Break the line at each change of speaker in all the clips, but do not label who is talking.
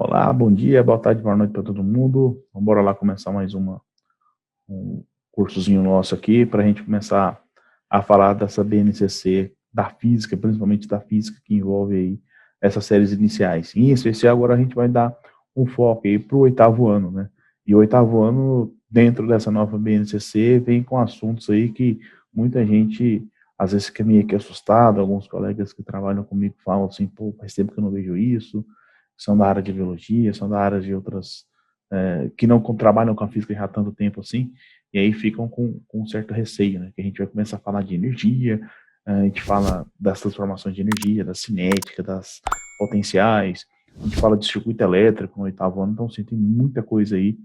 Olá, bom dia, boa tarde, boa noite para todo mundo. Vamos embora lá começar mais um cursozinho nosso aqui para a gente começar a falar dessa BNCC, da física, principalmente da física que envolve aí essas séries iniciais. Em especial, agora a gente vai dar um foco aí para o oitavo ano, né? E o oitavo ano, dentro dessa nova BNCC, vem com assuntos aí que muita gente às vezes fica meio que assustado. Alguns colegas que trabalham comigo falam assim, pô, faz tempo que eu não vejo isso, são da área de biologia, são da área de outras, que não trabalham com a física já há tanto tempo assim, e aí ficam com um certo receio, né? Que a gente vai começar a falar de energia, a gente fala das transformações de energia, da cinética, das potenciais, a gente fala de circuito elétrico no oitavo ano, então sim, tem muita coisa aí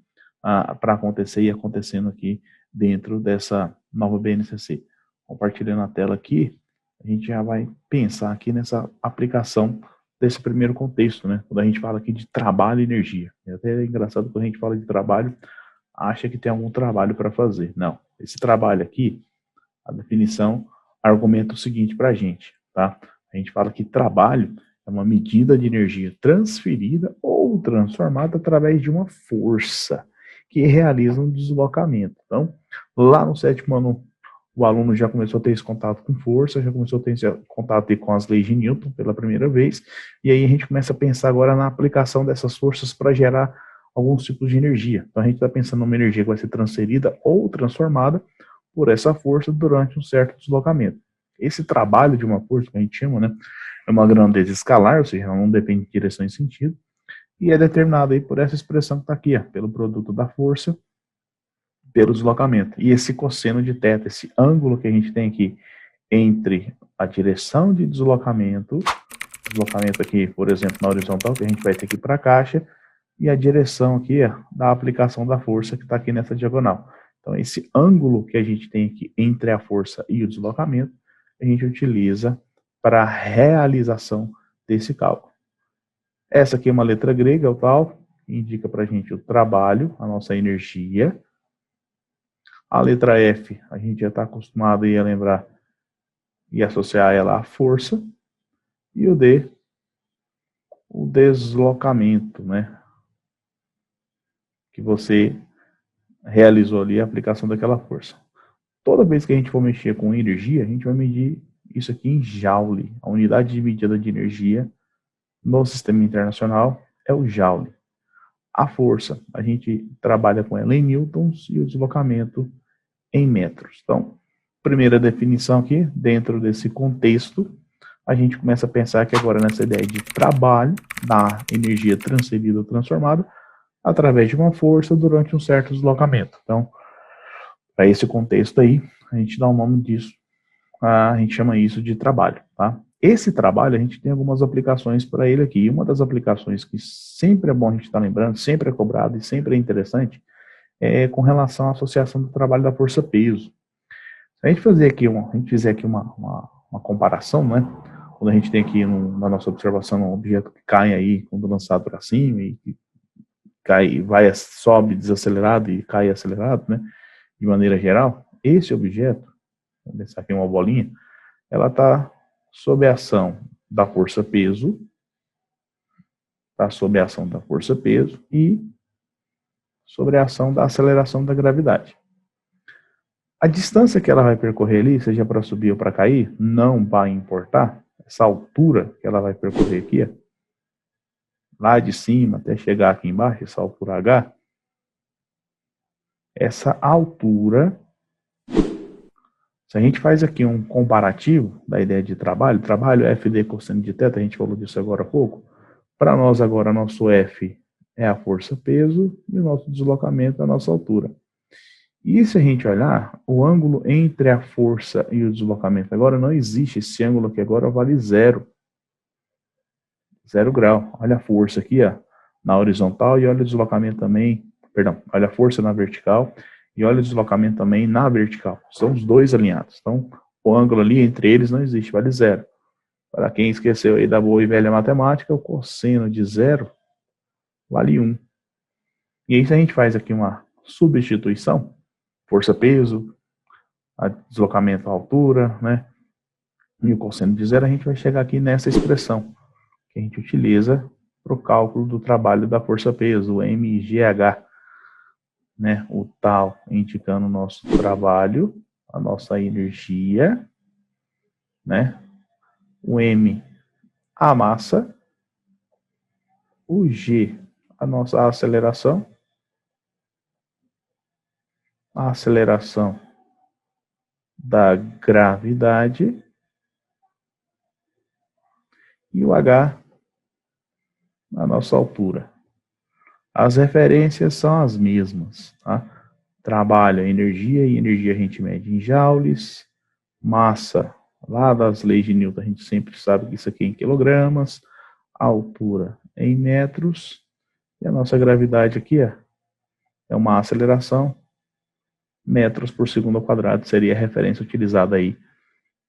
para acontecer e acontecendo aqui dentro dessa nova BNCC. Compartilhando a tela aqui, a gente já vai pensar aqui nessa aplicação desse primeiro contexto, né? Quando a gente fala aqui de trabalho e energia. É até engraçado quando a gente fala de trabalho, acha que tem algum trabalho para fazer. Não. Esse trabalho aqui, a definição argumenta o seguinte para a gente, tá? A gente fala que trabalho é uma medida de energia transferida ou transformada através de uma força que realiza um deslocamento. Então, lá no sétimo ano, o aluno já começou a ter esse contato com força, já começou a ter esse contato com as leis de Newton pela primeira vez, e aí a gente começa a pensar agora na aplicação dessas forças para gerar alguns tipos de energia. Então a gente está pensando numa energia que vai ser transferida ou transformada por essa força durante um certo deslocamento. Esse trabalho de uma força, que a gente chama, né, é uma grandeza escalar, ou seja, ela não depende de direção e sentido, e é determinado aí por essa expressão que está aqui, ó, pelo produto da força pelo deslocamento. E esse cosseno de θ, esse ângulo que a gente tem aqui entre a direção de deslocamento aqui, por exemplo, na horizontal, que a gente vai ter aqui para a caixa, e a direção aqui da aplicação da força que está aqui nessa diagonal. Então, esse ângulo que a gente tem aqui entre a força e o deslocamento, a gente utiliza para a realização desse cálculo. Essa aqui é uma letra grega, o tal, que indica para a gente o trabalho, a nossa energia. A letra F, a gente já está acostumado a lembrar e associar ela à força. E o D, o deslocamento, né? Que você realizou ali a aplicação daquela força. Toda vez que a gente for mexer com energia, a gente vai medir isso aqui em Joule. A unidade de medida de energia no sistema internacional é o Joule. A força, a gente trabalha com ela em newtons e o deslocamento em metros. Então, primeira definição aqui, dentro desse contexto, a gente começa a pensar que agora nessa ideia de trabalho, da energia transferida ou transformada, através de uma força durante um certo deslocamento. Então, para esse contexto aí, a gente dá o nome disso, a gente chama isso de trabalho, tá? Esse trabalho, a gente tem algumas aplicações para ele aqui. E uma das aplicações que sempre é bom a gente estar lembrando, sempre é cobrado e sempre é interessante, é com relação à associação do trabalho da força-peso. Se a gente fizer aqui uma comparação, né? Quando a gente tem aqui na nossa observação um objeto que cai aí, quando lançado para cima, e cai, sobe desacelerado e cai acelerado, né? De maneira geral, esse objeto, vamos pensar aqui uma bolinha, ela está sob a ação da força-peso, está sob a ação da força-peso e sobre a ação da aceleração da gravidade. A distância que ela vai percorrer ali, seja para subir ou para cair, não vai importar. Essa altura que ela vai percorrer aqui, lá de cima até chegar aqui embaixo, essa altura H, essa altura, se a gente faz aqui um comparativo da ideia de trabalho é FD cosseno de θ, a gente falou disso agora há pouco. Para nós agora, nosso F é a força-peso e o nosso deslocamento é a nossa altura. E se a gente olhar, o ângulo entre a força e o deslocamento agora não existe. Esse ângulo aqui agora vale zero. 0 grau. Olha a força aqui, ó, na horizontal, e olha o deslocamento também. Perdão, olha a força na vertical e olha o deslocamento também na vertical. São os dois alinhados. Então, o ângulo ali entre eles não existe, vale zero. Para quem esqueceu aí da boa e velha matemática, o cosseno de zero vale 1. E aí, se a gente faz aqui uma substituição, força-peso, deslocamento à altura, né? E o cosseno de zero, a gente vai chegar aqui nessa expressão que a gente utiliza para o cálculo do trabalho da força-peso, o MGH, né? O tal indicando o nosso trabalho, a nossa energia, né? O M, a massa, o G, a nossa aceleração, a aceleração da gravidade, e o H, a nossa altura. As referências são as mesmas, tá? Trabalho é energia, e energia a gente mede em joules, massa, lá das leis de Newton, a gente sempre sabe que isso aqui é em quilogramas, a altura é em metros, e a nossa gravidade aqui é uma aceleração, metros por segundo ao quadrado, seria a referência utilizada aí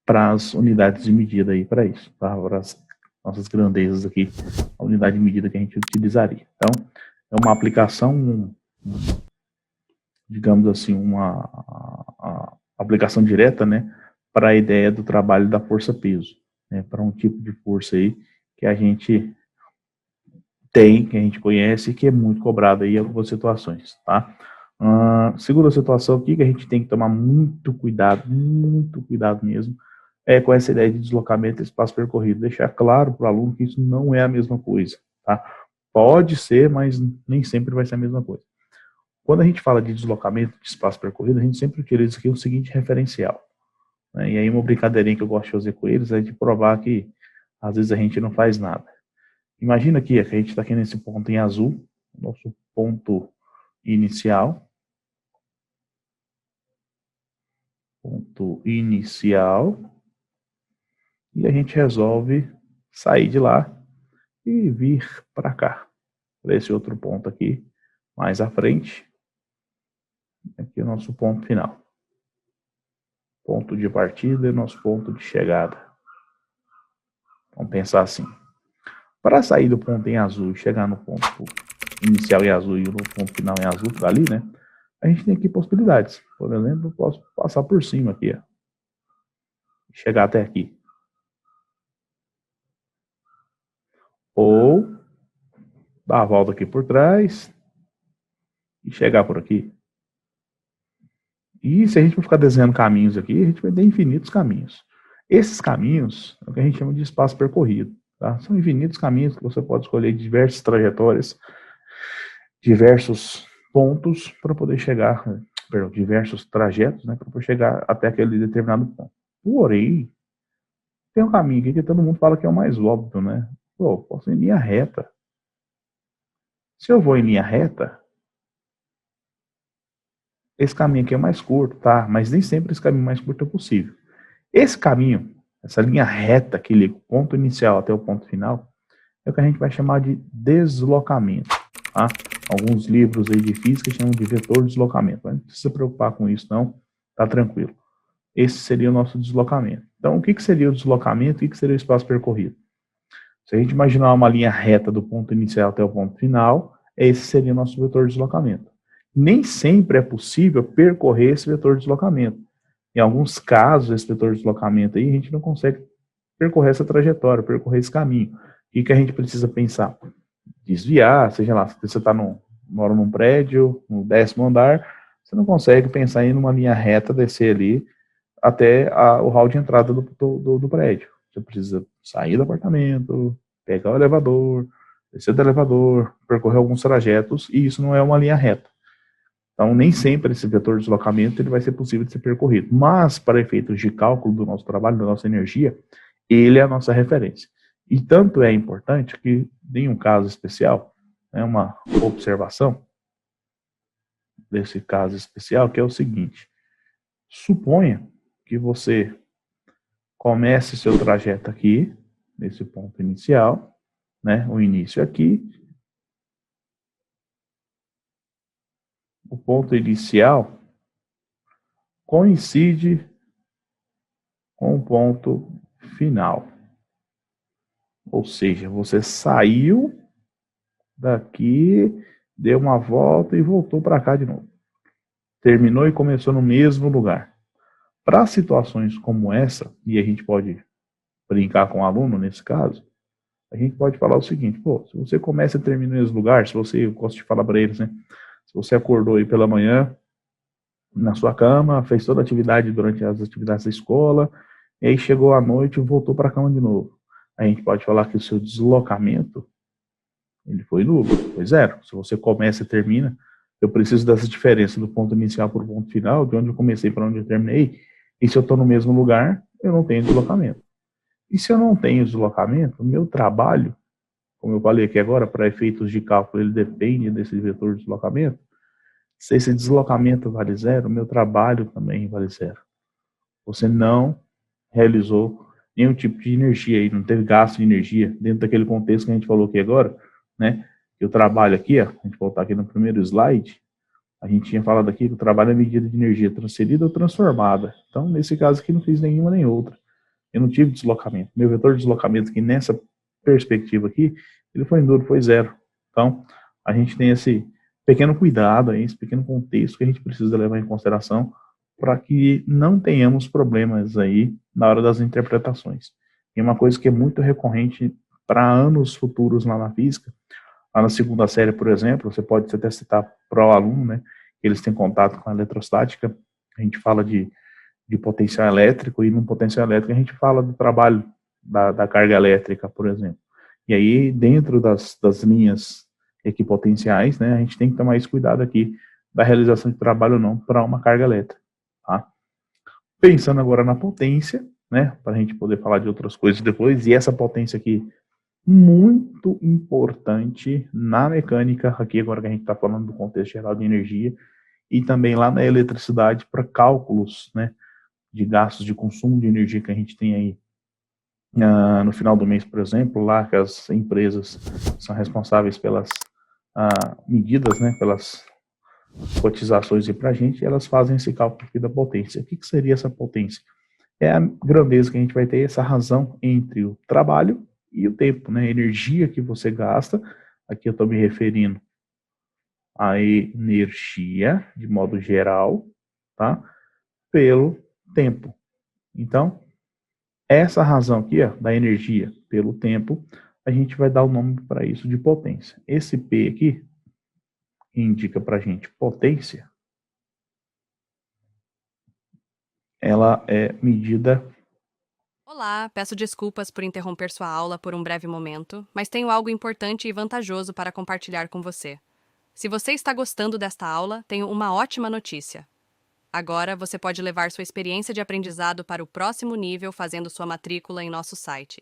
para as unidades de medida aí para isso, tá? Para as nossas grandezas aqui, a unidade de medida que a gente utilizaria. Então, é uma aplicação, digamos assim, uma aplicação direta, né, para a ideia do trabalho da força-peso, né, para um tipo de força aí que a gente tem, que a gente conhece e que é muito cobrado aí em algumas situações, tá? Segunda situação aqui que a gente tem que tomar muito cuidado mesmo, é com essa ideia de deslocamento e espaço percorrido. Deixar claro para o aluno que isso não é a mesma coisa, tá? Pode ser, mas nem sempre vai ser a mesma coisa. Quando a gente fala de deslocamento de espaço percorrido, a gente sempre utiliza aqui o seguinte referencial, né? E aí uma brincadeirinha que eu gosto de fazer com eles é de provar que às vezes a gente não faz nada. Imagina aqui, que a gente está aqui nesse ponto em azul, nosso ponto inicial. Ponto inicial. E a gente resolve sair de lá e vir para cá, para esse outro ponto aqui, mais à frente. Aqui é o nosso ponto final. Ponto de partida e nosso ponto de chegada. Vamos pensar assim. Para sair do ponto em azul e chegar no ponto inicial em azul e no ponto final em azul, dali, né? A gente tem aqui possibilidades. Por exemplo, eu posso passar por cima aqui, ó, chegar até aqui. Ou dar a volta aqui por trás e chegar por aqui. E se a gente for ficar desenhando caminhos aqui, a gente vai ter infinitos caminhos. Esses caminhos é o que a gente chama de espaço percorrido. Tá? São infinitos caminhos que você pode escolher diversas trajetórias, diversos pontos para poder chegar, diversos trajetos, né, para poder chegar até aquele determinado ponto. Porém, tem um caminho aqui que todo mundo fala que é o mais óbvio, né? Pô, posso ir em linha reta. Se eu vou em linha reta, esse caminho aqui é mais curto, tá? Mas nem sempre esse caminho mais curto é possível. Esse caminho, essa linha reta que liga o ponto inicial até o ponto final, é o que a gente vai chamar de deslocamento, tá? Alguns livros aí de física chamam de vetor de deslocamento. Mas não precisa se preocupar com isso, não. Tá tranquilo. Esse seria o nosso deslocamento. Então, o que seria o deslocamento e o que seria o espaço percorrido? Se a gente imaginar uma linha reta do ponto inicial até o ponto final, esse seria o nosso vetor de deslocamento. Nem sempre é possível percorrer esse vetor de deslocamento. Em alguns casos, esse vetor de deslocamento aí, a gente não consegue percorrer essa trajetória, percorrer esse caminho. O que a gente precisa pensar? Desviar, seja lá, se você mora num prédio, no 10º andar, você não consegue pensar em uma linha reta, descer ali até o hall de entrada do prédio. Você precisa sair do apartamento, pegar o elevador, descer do elevador, percorrer alguns trajetos, e isso não é uma linha reta. Então, nem sempre esse vetor de deslocamento ele vai ser possível de ser percorrido. Mas, para efeitos de cálculo do nosso trabalho, da nossa energia, ele é a nossa referência. E tanto é importante que, em um caso especial, é uma observação desse caso especial, que é o seguinte: suponha que você comece seu trajeto aqui, nesse ponto inicial, né? O início aqui. O ponto inicial coincide com o ponto final. Ou seja, você saiu daqui, deu uma volta e voltou para cá de novo. Terminou e começou no mesmo lugar. Para situações como essa, e a gente pode brincar com o aluno nesse caso, a gente pode falar o seguinte, pô, se você começa e termina no mesmo lugar, se você, eu gosto de falar para eles, né, se você acordou aí pela manhã, na sua cama, fez toda a atividade durante as atividades da escola, e aí chegou à noite e voltou para a cama de novo. A gente pode falar que o seu deslocamento, ele foi nulo, foi zero. Se você começa e termina, eu preciso dessa diferença do ponto inicial para o ponto final, de onde eu comecei para onde eu terminei, e se eu estou no mesmo lugar, eu não tenho deslocamento. E se eu não tenho deslocamento, o meu trabalho, como eu falei aqui agora, para efeitos de cálculo, ele depende desse vetor de deslocamento. Se esse deslocamento vale zero, o meu trabalho também vale zero. Você não realizou nenhum tipo de energia aí, não teve gasto de energia dentro daquele contexto que a gente falou aqui agora, né? Que o trabalho aqui, ó, a gente voltar aqui no primeiro slide, a gente tinha falado aqui que o trabalho é medida de energia transferida ou transformada. Então, nesse caso aqui, não fiz nenhuma nem outra. Eu não tive deslocamento. Meu vetor de deslocamento aqui, nessa perspectiva aqui, ele foi nulo, foi zero. Então, a gente tem esse pequeno cuidado aí, esse pequeno contexto que a gente precisa levar em consideração para que não tenhamos problemas aí na hora das interpretações. E uma coisa que é muito recorrente para anos futuros lá na física, lá na segunda série, por exemplo, você pode até citar para o aluno, né, que eles têm contato com a eletrostática, a gente fala de potencial elétrico, e no potencial elétrico a gente fala do trabalho da carga elétrica, por exemplo. E aí, dentro das linhas equipotenciais, né, a gente tem que tomar esse cuidado aqui da realização de trabalho ou não para uma carga elétrica. Tá? Pensando agora na potência, né, para a gente poder falar de outras coisas depois, e essa potência aqui, muito importante na mecânica, aqui agora que a gente está falando do contexto geral de energia, e também lá na eletricidade para cálculos, né, de gastos de consumo de energia que a gente tem aí no final do mês, por exemplo, lá que as empresas são responsáveis pelas medidas, né, pelas cotizações para a gente, elas fazem esse cálculo aqui da potência. O que seria essa potência? É a grandeza que a gente vai ter, essa razão entre o trabalho e o tempo, né, a energia que você gasta, aqui eu estou me referindo à energia, de modo geral, tá, pelo tempo. Então, essa razão aqui, ó, da energia pelo tempo, a gente vai dar o nome para isso de potência. Esse P aqui, que indica para a gente potência, ela é medida...
Olá, peço desculpas por interromper sua aula por um breve momento, mas tenho algo importante e vantajoso para compartilhar com você. Se você está gostando desta aula, tenho uma ótima notícia. Agora você pode levar sua experiência de aprendizado para o próximo nível fazendo sua matrícula em nosso site.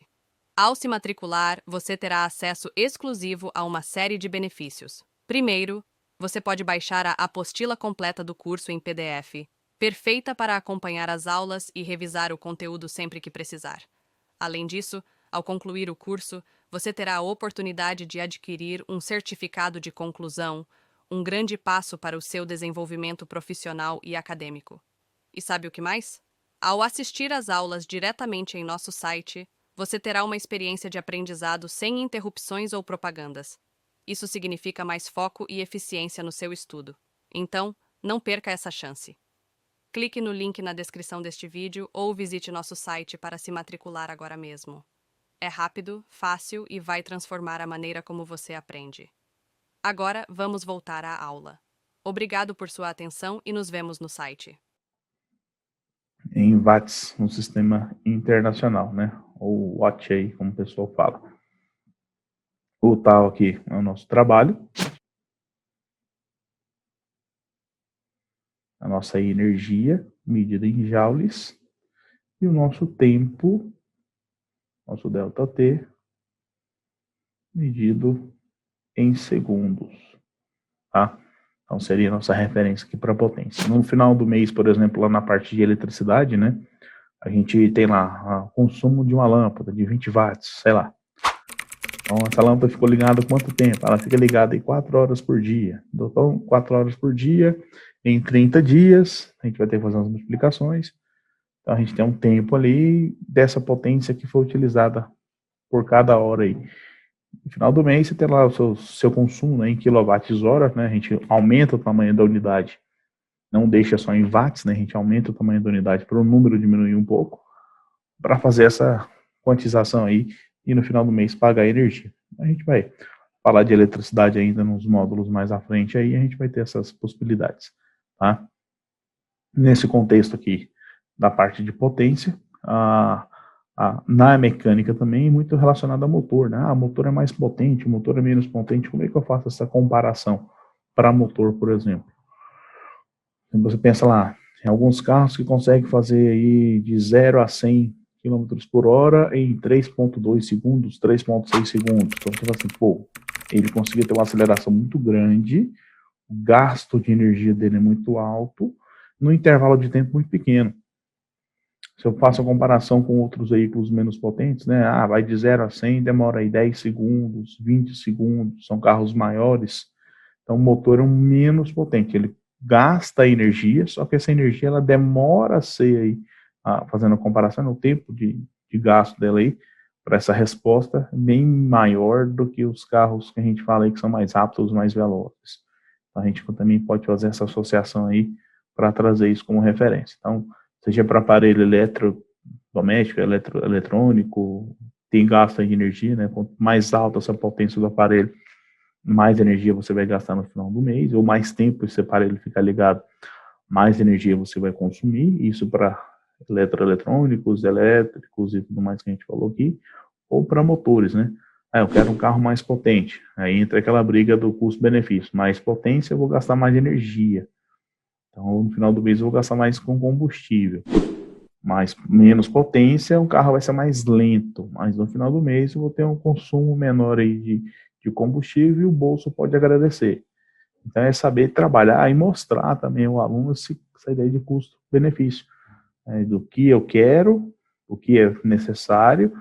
Ao se matricular, você terá acesso exclusivo a uma série de benefícios. Primeiro, você pode baixar a apostila completa do curso em PDF, perfeita para acompanhar as aulas e revisar o conteúdo sempre que precisar. Além disso, ao concluir o curso, você terá a oportunidade de adquirir um certificado de conclusão, um grande passo para o seu desenvolvimento profissional e acadêmico. E sabe o que mais? Ao assistir às aulas diretamente em nosso site, você terá uma experiência de aprendizado sem interrupções ou propagandas. Isso significa mais foco e eficiência no seu estudo. Então, não perca essa chance. Clique no link na descrição deste vídeo ou visite nosso site para se matricular agora mesmo. É rápido, fácil e vai transformar a maneira como você aprende. Agora, vamos voltar à aula. Obrigado por sua atenção e nos vemos no site.
Em watts, no sistema internacional, né? Ou watt aí, como o pessoal fala. O tal aqui é o nosso trabalho, a nossa energia, medida em joules, e o nosso tempo, nosso ΔT, medido em segundos, tá? Então seria a nossa referência aqui para potência. No final do mês, por exemplo, lá na parte de eletricidade, né? A gente tem lá o consumo de uma lâmpada de 20 watts, sei lá. Então essa lâmpada ficou ligada quanto tempo? Ela fica ligada em 4 horas por dia. Então 4 horas por dia, em 30 dias, a gente vai ter que fazer umas multiplicações. Então a gente tem um tempo ali dessa potência que foi utilizada por cada hora aí. No final do mês, você tem lá o seu consumo, né, em quilowatts-hora, né, a gente aumenta o tamanho da unidade, não deixa só em watts, né, a gente aumenta o tamanho da unidade para o número diminuir um pouco, para fazer essa quantização aí e no final do mês pagar a energia. A gente vai falar de eletricidade ainda nos módulos mais à frente, aí a gente vai ter essas possibilidades, tá? Nesse contexto aqui da parte de potência, na mecânica também, muito relacionado ao motor, né? O motor é mais potente, o motor é menos potente. Como é que eu faço essa comparação para motor, por exemplo? Você pensa lá, em alguns carros que conseguem fazer aí de 0 a 100 km por hora em 3,2 segundos, 3,6 segundos. Então você fala assim, pô, ele conseguia ter uma aceleração muito grande, o gasto de energia dele é muito alto, no intervalo de tempo muito pequeno. Se eu faço a comparação com outros veículos menos potentes, né? Vai de 0 a 100, demora aí 10 segundos, 20 segundos, são carros maiores. Então o motor é um menos potente, ele gasta energia, só que essa energia ela demora a ser aí, fazendo a comparação, no tempo de gasto dela aí, para essa resposta, bem maior do que os carros que a gente fala aí que são mais rápidos, mais velozes. Então, a gente também pode fazer essa associação aí para trazer isso como referência. Então, seja para aparelho eletrodoméstico, eletrônico, tem gasto de energia, né? Quanto mais alta essa potência do aparelho, mais energia você vai gastar no final do mês, ou mais tempo esse aparelho ficar ligado, mais energia você vai consumir, isso para eletrônicos, elétricos e tudo mais que a gente falou aqui, ou para motores, né? Eu quero um carro mais potente, aí entra aquela briga do custo-benefício, mais potência eu vou gastar mais energia, então no final do mês eu vou gastar mais com combustível, mais menos potência, o carro vai ser mais lento, mas no final do mês eu vou ter um consumo menor aí de combustível e o bolso pode agradecer. Então é saber trabalhar e mostrar também ao aluno essa ideia de custo-benefício, do que eu quero, o que é necessário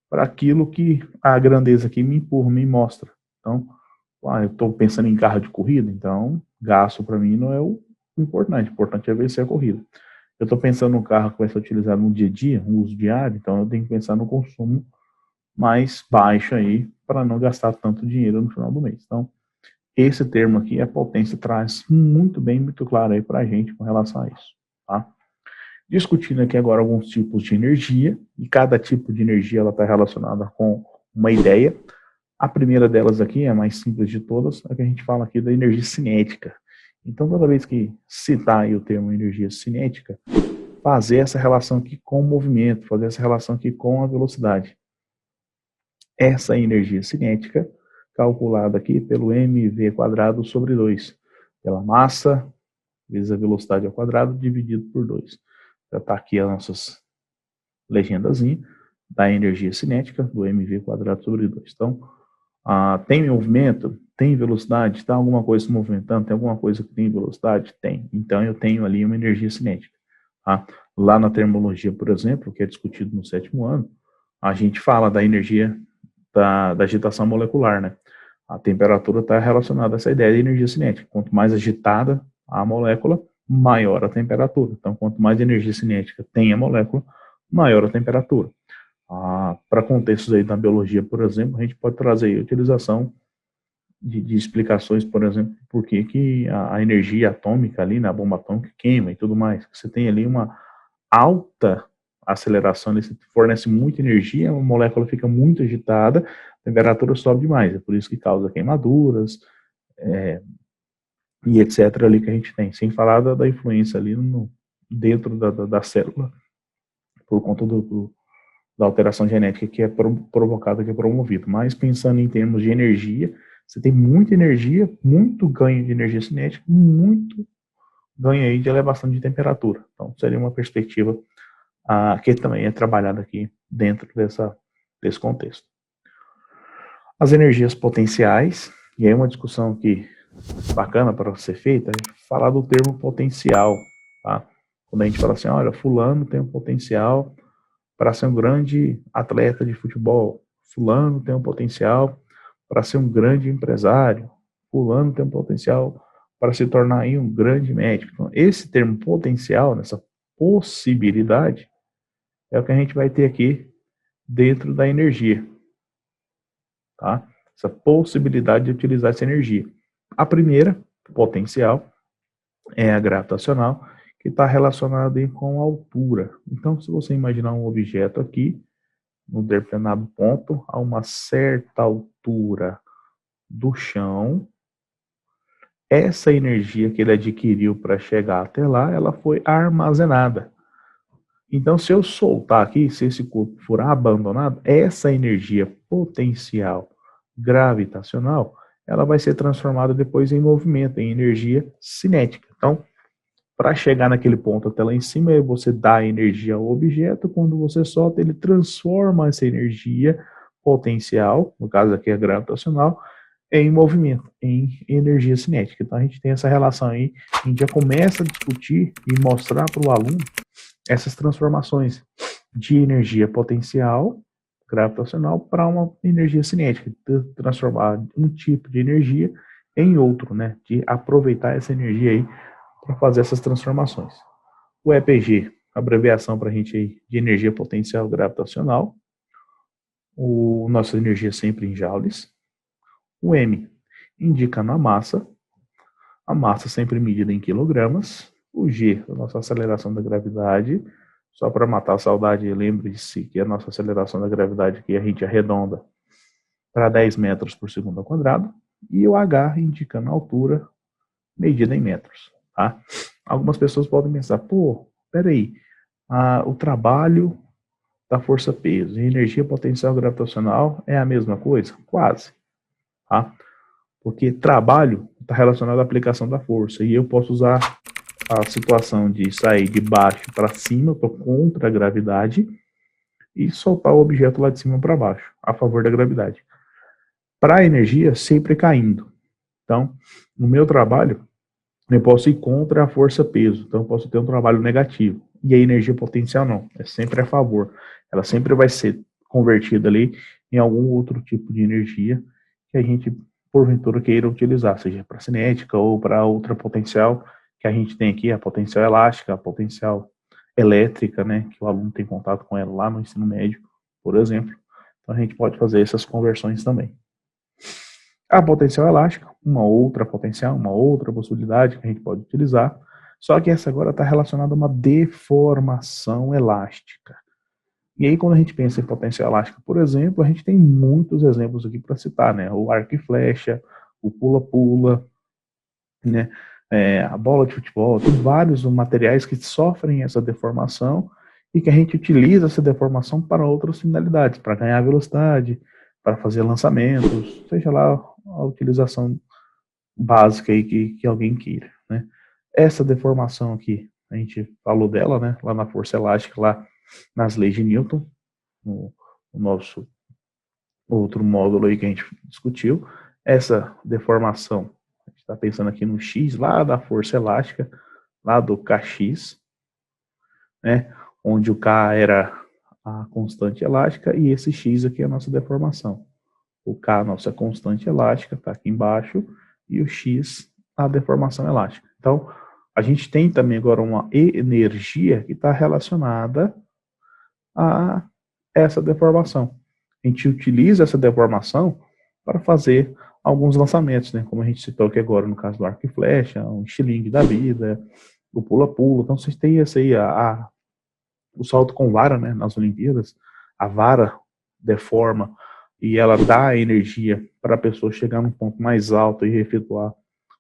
para aquilo que a grandeza aqui me empurra, me mostra. Então, eu estou pensando em carro de corrida, então gasto para mim não é o importante é vencer a corrida. Eu estou pensando no carro que vai ser utilizado no dia a dia, no uso diário, então eu tenho que pensar no consumo mais baixo aí, para não gastar tanto dinheiro no final do mês. Então, esse termo aqui, a potência, traz muito bem, muito claro aí para a gente com relação a isso, tá? Discutindo aqui agora alguns tipos de energia, e cada tipo de energia ela está relacionada com uma ideia. A primeira delas aqui, a mais simples de todas, é que a gente fala aqui da energia cinética. Então, toda vez que citar aí o termo energia cinética, fazer essa relação aqui com o movimento, fazer essa relação aqui com a velocidade. Essa energia cinética, calculada aqui pelo mv² sobre 2, pela massa vezes a velocidade ao quadrado dividido por 2. Já está aqui as nossas legendazinhas da energia cinética do mv² sobre 2. Então, tem movimento? Tem velocidade? Está alguma coisa se movimentando? Tem alguma coisa que tem velocidade? Tem. Então, eu tenho ali uma energia cinética. Tá? Lá na termologia, por exemplo, que é discutido no 7º ano, a gente fala da energia da agitação molecular, né? A temperatura está relacionada a essa ideia de energia cinética. Quanto mais agitada a molécula, maior a temperatura. Então, quanto mais energia cinética tem a molécula, maior a temperatura. Para contextos aí da biologia, por exemplo, a gente pode trazer a utilização de explicações, por exemplo, por que a energia atômica ali na bomba atômica queima e tudo mais. Você tem ali uma alta aceleração, ele fornece muita energia, a molécula fica muito agitada, a temperatura sobe demais, é por isso que causa queimaduras, e etc. ali que a gente tem, sem falar da influência ali dentro da célula, por conta da alteração genética que é provocada, que é promovida. Mas pensando em termos de energia, você tem muita energia, muito ganho de energia cinética, muito ganho aí de elevação de temperatura. Então, seria uma perspectiva que também é trabalhada aqui dentro desse contexto. As energias potenciais, e aí uma discussão que bacana para ser feita, é falar do termo potencial, tá? Quando a gente fala assim, olha, fulano tem um potencial para ser um grande atleta de futebol, fulano tem um potencial para ser um grande empresário, fulano tem um potencial para se tornar aí um grande médico. Então, esse termo potencial, nessa possibilidade, é o que a gente vai ter aqui dentro da energia, tá? Essa possibilidade de utilizar essa energia. A primeira, potencial, é a gravitacional, que está relacionada com a altura. Então, se você imaginar um objeto aqui, no determinado ponto, a uma certa altura do chão, essa energia que ele adquiriu para chegar até lá, ela foi armazenada. Então, se eu soltar aqui, se esse corpo for abandonado, essa energia potencial gravitacional, ela vai ser transformada depois em movimento, em energia cinética. Então, para chegar naquele ponto até lá em cima, você dá energia ao objeto, quando você solta, ele transforma essa energia potencial, no caso aqui é gravitacional, em movimento, em energia cinética. Então a gente tem essa relação aí, a gente já começa a discutir e mostrar para o aluno essas transformações de energia potencial gravitacional para uma energia cinética, transformar um tipo de energia em outro, né? De aproveitar essa energia aí para fazer essas transformações. O EPG, abreviação para a gente aí de energia potencial gravitacional. Nossa energia sempre em joules. O M indica na massa, a massa sempre medida em quilogramas. O G, a nossa aceleração da gravidade. Só para matar a saudade, lembre-se que a nossa aceleração da gravidade aqui a gente arredonda para 10 metros por segundo ao quadrado. E o H indicando a altura medida em metros. Tá? Algumas pessoas podem pensar, pô, peraí, o trabalho da força-peso e energia potencial gravitacional é a mesma coisa? Quase. Tá? Porque trabalho está relacionado à aplicação da força, e eu posso usar a situação de sair de baixo para cima, estou contra a gravidade, e soltar o objeto lá de cima para baixo, a favor da gravidade. Para a energia, sempre caindo. Então, no meu trabalho, eu posso ir contra a força-peso, então eu posso ter um trabalho negativo. E a energia potencial não, é sempre a favor. Ela sempre vai ser convertida ali em algum outro tipo de energia que a gente, porventura, queira utilizar, seja para cinética ou para outra potencial que a gente tem aqui, a potencial elástica, a potencial elétrica, né, que o aluno tem contato com ela lá no ensino médio, por exemplo. Então a gente pode fazer essas conversões também. A potencial elástica, uma outra potencial, uma outra possibilidade que a gente pode utilizar, só que essa agora está relacionada a uma deformação elástica. E aí, quando a gente pensa em potencial elástica, por exemplo, a gente tem muitos exemplos aqui para citar, né? O arco e flecha, o pula-pula, né? A bola de futebol, tem vários materiais que sofrem essa deformação e que a gente utiliza essa deformação para outras finalidades, para ganhar velocidade, para fazer lançamentos, seja lá a utilização básica aí que alguém queira, né? Essa deformação aqui, a gente falou dela, né? Lá na força elástica, lá nas leis de Newton, no nosso outro módulo aí que a gente discutiu. Essa deformação, a gente está pensando aqui no X, lá da força elástica, lá do Kx, né? Onde o K era a constante elástica e esse X aqui é a nossa deformação. O K, a nossa constante elástica, está aqui embaixo, e o X, a deformação elástica. Então, a gente tem também agora uma energia que está relacionada a essa deformação. A gente utiliza essa deformação para fazer alguns lançamentos, né? Como a gente citou aqui agora no caso do arco e flecha, um estilingue da vida, o pula-pula. Então, vocês têm esse aí, o salto com vara, né? Nas Olimpíadas, a vara deforma e ela dá energia para a pessoa chegar num ponto mais alto e efetuar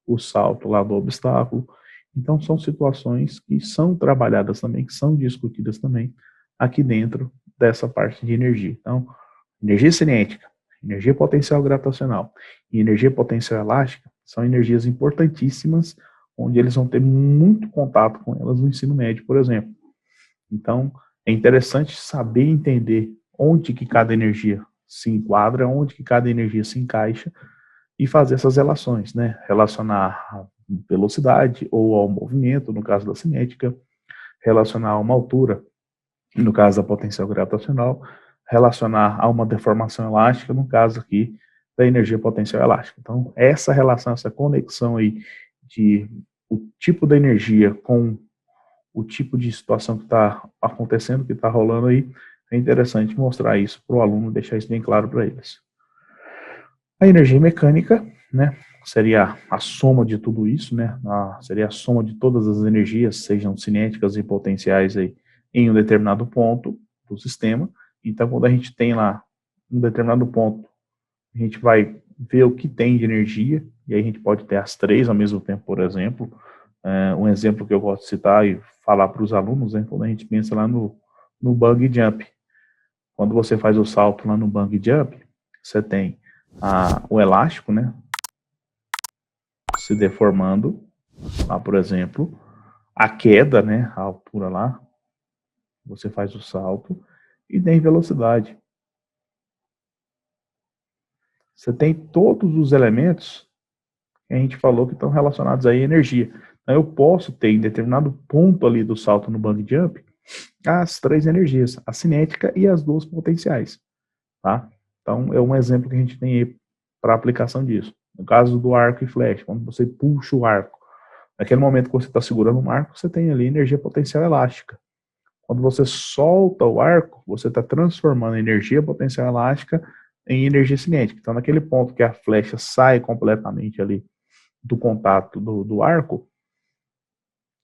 o salto lá do obstáculo. Então, são situações que são trabalhadas também, que são discutidas também aqui dentro dessa parte de energia. Então, energia cinética, energia potencial gravitacional e energia potencial elástica são energias importantíssimas, onde eles vão ter muito contato com elas no ensino médio, por exemplo. Então, é interessante saber entender onde que cada energia se enquadra, onde que cada energia se encaixa e fazer essas relações, né? Relacionar a velocidade ou ao movimento, no caso da cinética, relacionar a uma altura, no caso da potencial gravitacional, relacionar a uma deformação elástica, no caso aqui da energia potencial elástica. Então, essa relação, essa conexão aí de o tipo da energia com o tipo de situação que está acontecendo, que está rolando aí, é interessante mostrar isso para o aluno, deixar isso bem claro para eles. A energia mecânica, né, seria a soma de tudo isso, né, seria a soma de todas as energias, sejam cinéticas e potenciais aí, em um determinado ponto do sistema, Então, quando a gente tem lá um determinado ponto, a gente vai ver o que tem de energia, e aí a gente pode ter as três ao mesmo tempo, por exemplo. Um exemplo que eu gosto de citar e falar para os alunos, né, quando a gente pensa lá no bungee jump. Quando você faz o salto lá no bungee jump, você tem o elástico, né, se deformando, lá, por exemplo, a queda, né, a altura lá, você faz o salto, e tem velocidade. Você tem todos os elementos que a gente falou que estão relacionados à energia. Então, eu posso ter em determinado ponto ali do salto no bungee jump as três energias, a cinética e as duas potenciais, tá? Então, é um exemplo que a gente tem aí para aplicação disso. No caso do arco e flecha, quando você puxa o arco, naquele momento que você está segurando o arco, você tem ali energia potencial elástica. Quando você solta o arco, você está transformando a energia potencial elástica em energia cinética. Então, naquele ponto que a flecha sai completamente ali do contato do arco,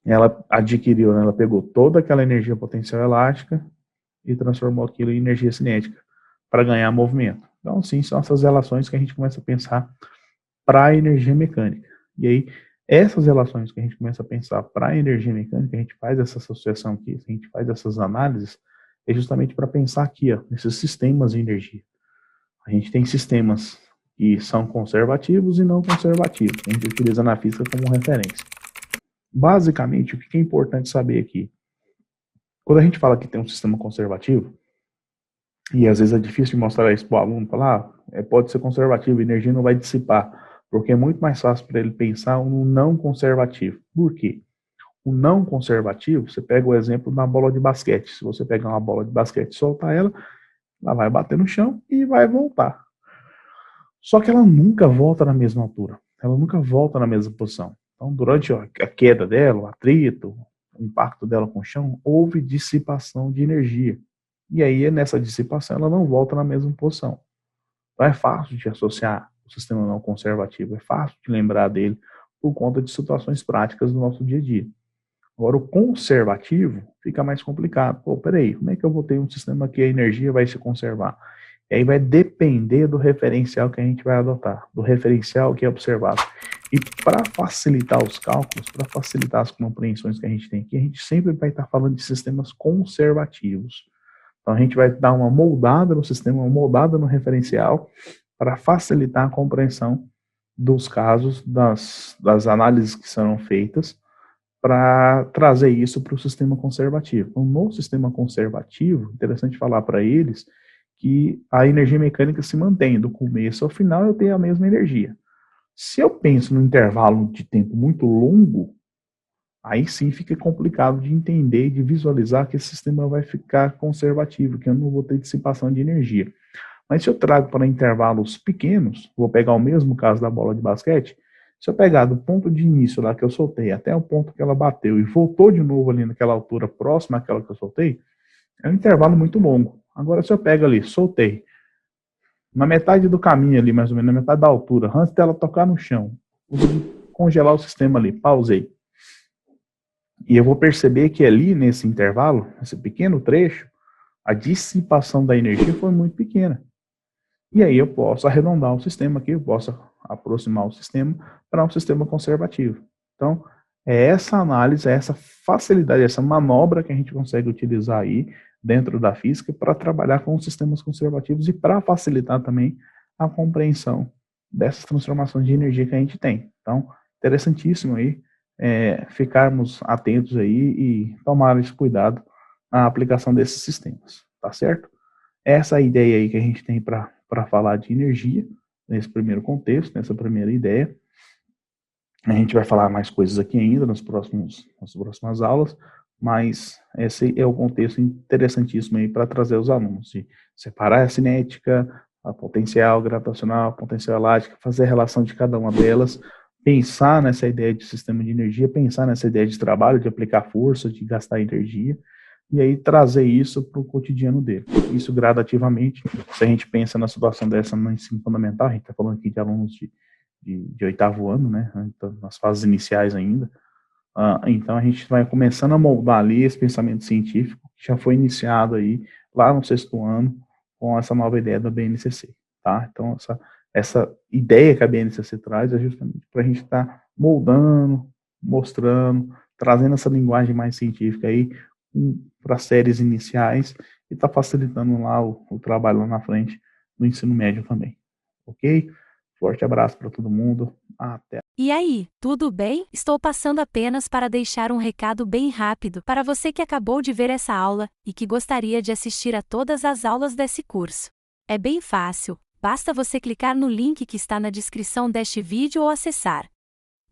ela adquiriu, né, ela pegou toda aquela energia potencial elástica e transformou aquilo em energia cinética para ganhar movimento. Então, sim, são essas relações que a gente começa a pensar para a energia mecânica. E aí, essas relações que a gente começa a pensar para a energia mecânica, a gente faz essa associação aqui, a gente faz essas análises, é justamente para pensar aqui, ó, nesses sistemas de energia. A gente tem sistemas que são conservativos e não conservativos, que a gente utiliza na física como referência. Basicamente, o que é importante saber aqui? Quando a gente fala que tem um sistema conservativo, e às vezes é difícil de mostrar isso para o aluno, falar, pode ser conservativo, a energia não vai dissipar, porque é muito mais fácil para ele pensar no não conservativo. Por quê? O não conservativo, você pega o exemplo da bola de basquete. Se você pegar uma bola de basquete e soltar ela vai bater no chão e vai voltar. Só que ela nunca volta na mesma altura, ela nunca volta na mesma posição. Então, durante a queda dela, o atrito, o impacto dela com o chão, houve dissipação de energia. E aí, nessa dissipação, ela não volta na mesma posição. Então, é fácil de associar o sistema não conservativo, é fácil de lembrar dele por conta de situações práticas do nosso dia a dia. Agora, o conservativo fica mais complicado. Pô, peraí, como é que eu vou ter um sistema que a energia vai se conservar? E aí vai depender do referencial que a gente vai adotar, do referencial que é observado. E para facilitar os cálculos, para facilitar as compreensões que a gente tem aqui, a gente sempre vai estar falando de sistemas conservativos. Então, a gente vai dar uma moldada no sistema, uma moldada no referencial, para facilitar a compreensão dos casos, das análises que serão feitas, para trazer isso para o sistema conservativo. Então, no sistema conservativo, interessante falar para eles que a energia mecânica se mantém, do começo ao final eu tenho a mesma energia. Se eu penso no intervalo de tempo muito longo, aí sim fica complicado de entender e de visualizar que esse sistema vai ficar conservativo, que eu não vou ter dissipação de energia. Mas se eu trago para intervalos pequenos, vou pegar o mesmo caso da bola de basquete, se eu pegar do ponto de início lá que eu soltei até o ponto que ela bateu e voltou de novo ali naquela altura próxima àquela que eu soltei, é um intervalo muito longo. Agora, se eu pego ali, soltei, na metade do caminho ali, mais ou menos, na metade da altura, antes dela tocar no chão, vou congelar o sistema ali, pausei. E eu vou perceber que ali, nesse intervalo, nesse pequeno trecho, a dissipação da energia foi muito pequena. E aí eu posso arredondar o sistema aqui, eu posso aproximar o sistema para um sistema conservativo. Então, é essa análise, é essa facilidade, essa manobra que a gente consegue utilizar aí dentro da física para trabalhar com os sistemas conservativos e para facilitar também a compreensão dessas transformações de energia que a gente tem. Então, interessantíssimo aí ficarmos atentos aí e tomar esse cuidado na aplicação desses sistemas, tá certo? Essa é a ideia aí que a gente tem para falar de energia, nesse primeiro contexto, nessa primeira ideia. A gente vai falar mais coisas aqui ainda nas próximas aulas, mas esse é o contexto interessantíssimo aí para trazer os alunos, de separar a cinética, a potencial gravitacional, a potencial elástica, fazer a relação de cada uma delas, pensar nessa ideia de sistema de energia, pensar nessa ideia de trabalho, de aplicar força, de gastar energia, e aí trazer isso para o cotidiano dele. Isso gradativamente, se a gente pensa na situação dessa no ensino fundamental, a gente está falando aqui de alunos de oitavo ano, né, então, nas fases iniciais ainda, então a gente vai começando a moldar ali esse pensamento científico, que já foi iniciado aí lá no 6º ano com essa nova ideia da BNCC, tá? Então, essa ideia que a BNCC traz é justamente para a gente estar moldando, mostrando, trazendo essa linguagem mais científica aí para séries iniciais e está facilitando lá o trabalho lá na frente no ensino médio também, ok? Forte abraço para todo mundo, até.
E aí, tudo bem? Estou passando apenas para deixar um recado bem rápido para você que acabou de ver essa aula e que gostaria de assistir a todas as aulas desse curso. É bem fácil, basta você clicar no link que está na descrição deste vídeo ou acessar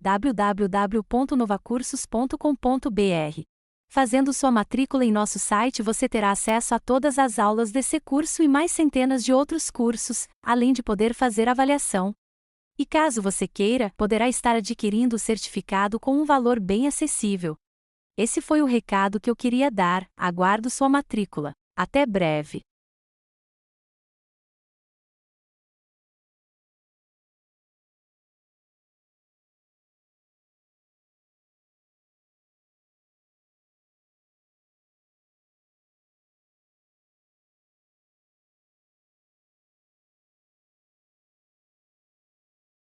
www.novacursos.com.br. Fazendo sua matrícula em nosso site, você terá acesso a todas as aulas desse curso e mais centenas de outros cursos, além de poder fazer avaliação. E caso você queira, poderá estar adquirindo o certificado com um valor bem acessível. Esse foi o recado que eu queria dar, aguardo sua matrícula. Até breve!